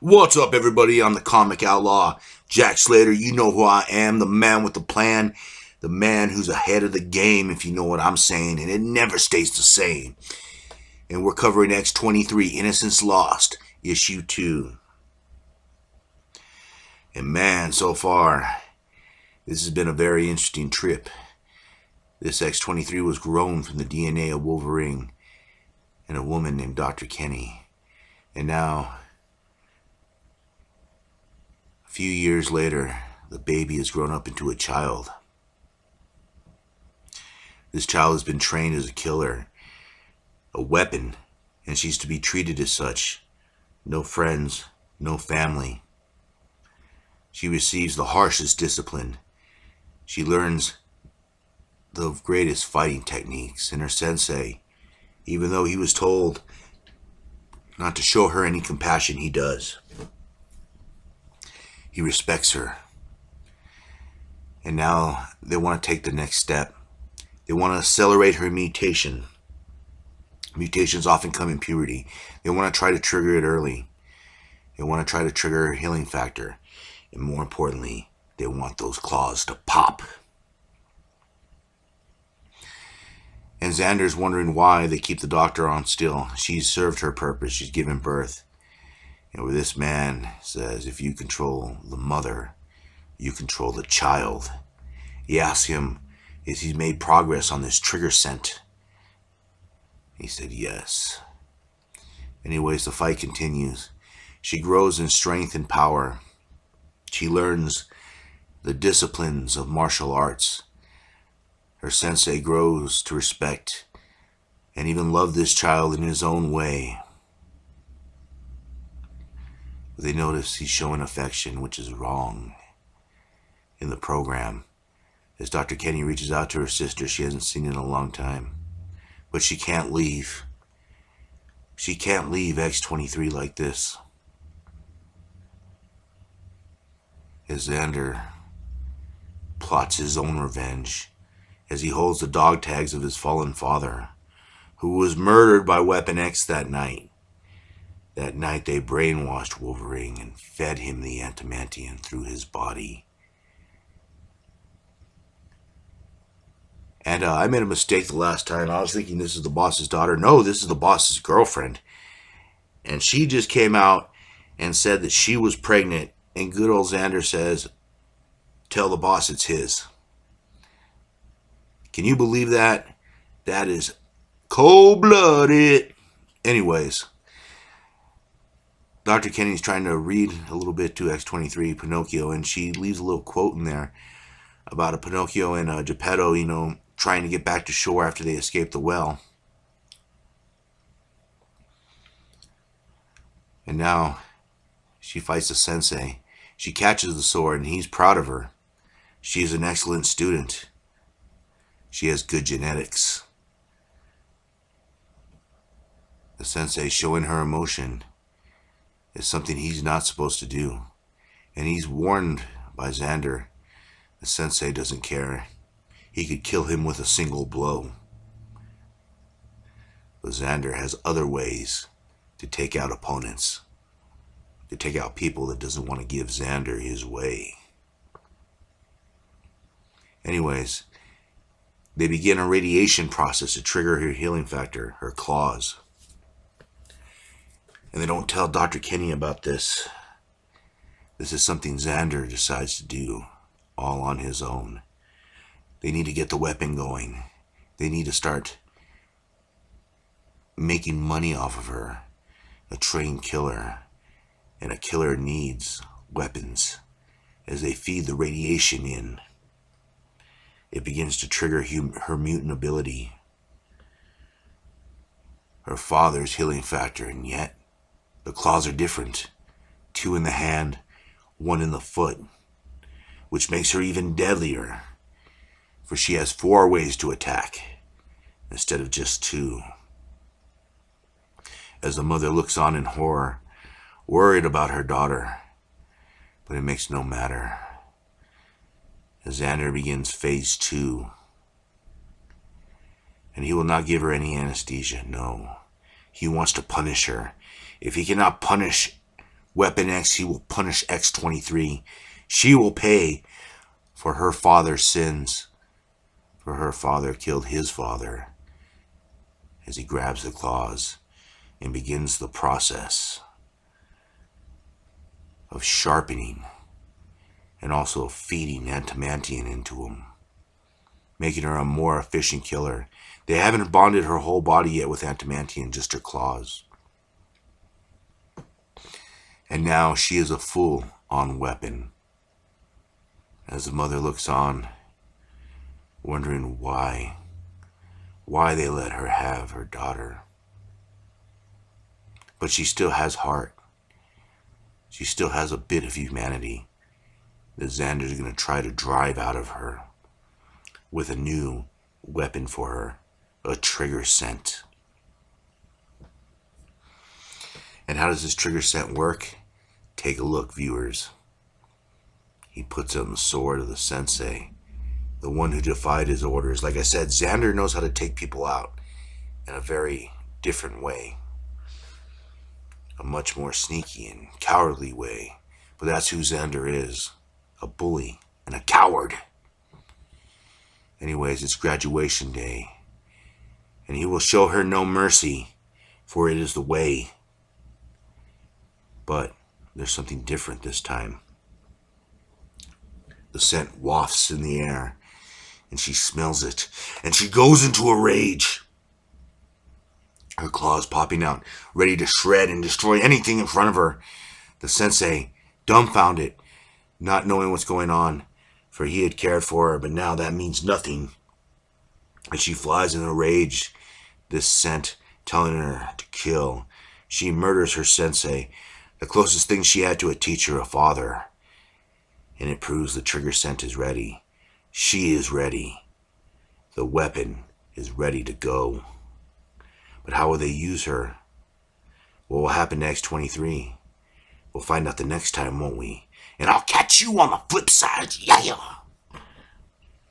What's up, everybody? I'm the Comic Outlaw, Jack Slater. You know who I am, the man with the plan, the man who's ahead of the game, if you know what I'm saying, and it never stays the same. And we're covering X-23, Innocence Lost, issue 2. And man, so far, this has been a very interesting trip. This X-23 was grown from the DNA of Wolverine and a woman named Dr. Kenny. And now, a few years later, the baby has grown up into a child. This child has been trained as a killer, a weapon, and she's to be treated as such. No friends, no family. She receives the harshest discipline. She learns the greatest fighting techniques, and her sensei, even though he was told not to show her any compassion, he does. He respects her. And now they want to take the next step. They want to accelerate her mutation. Mutations often come in puberty. They want to try to trigger it early. They want to try to trigger her healing factor. And more importantly, they want those claws to pop. And Xander's wondering why they keep the doctor on still. She's served her purpose. She's given birth. And where this man says, if you control the mother, you control the child. He asks him, is he made progress on this trigger scent? He said yes. Anyways, the fight continues. She grows in strength and power. She learns the disciplines of martial arts. Her sensei grows to respect and even love this child in his own way. They notice he's showing affection, which is wrong in the program. As Dr. Kenny reaches out to her sister she hasn't seen in a long time. But she can't leave. She can't leave X-23 like this. As Xander plots his own revenge, as he holds the dog tags of his fallen father, who was murdered by Weapon X that night. That night they brainwashed Wolverine and fed him the antimantium through his body. And I made a mistake the last time. I was thinking this is the boss's daughter. No, this is the boss's girlfriend. And she just came out and said that she was pregnant. And good old Xander says, tell the boss it's his. Can you believe that? That is cold-blooded. Anyways, Dr. Kenny's trying to read a little bit to X-23, Pinocchio, and she leaves a little quote in there about a Pinocchio and Geppetto, trying to get back to shore after they escaped the well. And now she fights the sensei. She catches the sword, and he's proud of her. She is an excellent student. She has good genetics. The sensei showing her emotion is something he's not supposed to do. And he's warned by Xander. The sensei doesn't care. He could kill him with a single blow. But Xander has other ways to take out opponents. To take out people that doesn't want to give Xander his way. Anyways, they begin a radiation process to trigger her healing factor, her claws. And they don't tell Dr. Kenny about this. This is something Xander decides to do, all on his own. They need to get the weapon going. They need to start making money off of her. A trained killer. And a killer needs weapons. As they feed the radiation in, it begins to trigger her mutant ability. Her father's healing factor, and yet the claws are different. 2 in the hand, 1 in the foot, which makes her even deadlier, for she has 4 ways to attack instead of just 2. As the mother looks on in horror, worried about her daughter, but it makes no matter. As Xander begins phase 2, and he will not give her any anesthesia, no. He wants to punish her. If he cannot punish Weapon X, he will punish X-23. She will pay for her father's sins. For her father killed his father. As he grabs the claws and begins the process of sharpening and also feeding adamantium into him, making her a more efficient killer. They haven't bonded her whole body yet with adamantium, just her claws. And now she is a full-on weapon. As the mother looks on, wondering why they let her have her daughter. But she still has heart. She still has a bit of humanity that Xander's going to try to drive out of her with a new weapon for her, a trigger scent. And how does this trigger scent work? Take a look, viewers. He puts on the sword of the sensei, the one who defied his orders. Like I said, Xander knows how to take people out in a very different way. A much more sneaky and cowardly way. But that's who Xander is. A bully and a coward. Anyways, it's graduation day. And he will show her no mercy, for it is the way. But there's something different this time. The scent wafts in the air, and she smells it, and she goes into a rage. Her claws popping out, ready to shred and destroy anything in front of her. The sensei, dumbfounded, not knowing what's going on, for he had cared for her, but now that means nothing. And she flies in a rage, this scent telling her to kill. She murders her sensei, the closest thing she had to a teacher, a father. And it proves the trigger scent is ready. She is ready. The weapon is ready to go. But how will they use her? What will happen to X-23? We'll find out the next time, won't we? And I'll catch you on the flip side. Yeah.